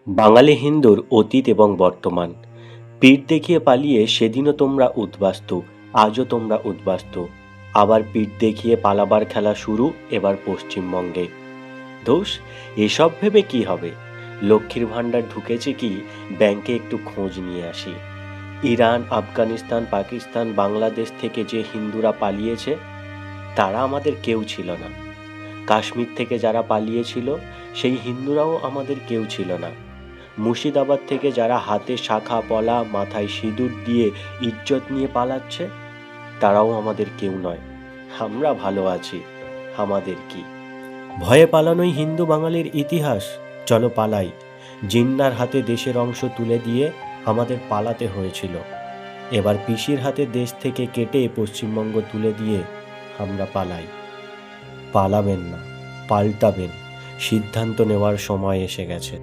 বাঙালি হিন্দুর অতীত এবং বর্তমান। পিঠ দেখিয়ে পালিয়ে সেদিনও তোমরা উদ্বাস্তু, আজও তোমরা উদ্বাস্তু। আবার পিঠ দেখিয়ে পালাবার খেলা শুরু এবার পশ্চিমবঙ্গে। দোষ, এসব ভেবে কি হবে? লক্ষ্মীর ভাণ্ডার ঢুকেছে কি, ব্যাংকে একটু খোঁজ নিয়ে আসি। ইরান, আফগানিস্তান, পাকিস্তান, বাংলাদেশ থেকে যে হিন্দুরা পালিয়েছে তারা আমাদের কেউ ছিল না। কাশ্মীর থেকে যারা পালিয়েছিল সেই হিন্দুরাও আমাদের কেউ ছিল না। মুর্শিদাবাদ থেকে যারা হাতে শাখা পলা, মাথায় সিঁদুর দিয়ে ইজ্জত নিয়ে পালাচ্ছে তারাও আমাদের কেউ নয়। আমরা ভালো আছি, আমাদের কি? ভয়ে পালানোই হিন্দু বাঙালির ইতিহাস। চলো পালাই। জিন্নার হাতে দেশের অংশ তুলে দিয়ে আমাদের পালাতে হয়েছিল। এবার পিসির হাতে দেশ থেকে কেটে পশ্চিমবঙ্গ তুলে দিয়ে আমরা পালাই। পালাবেন না, পাল্টাবেন। সিদ্ধান্ত নেওয়ার সময় এসে গেছে।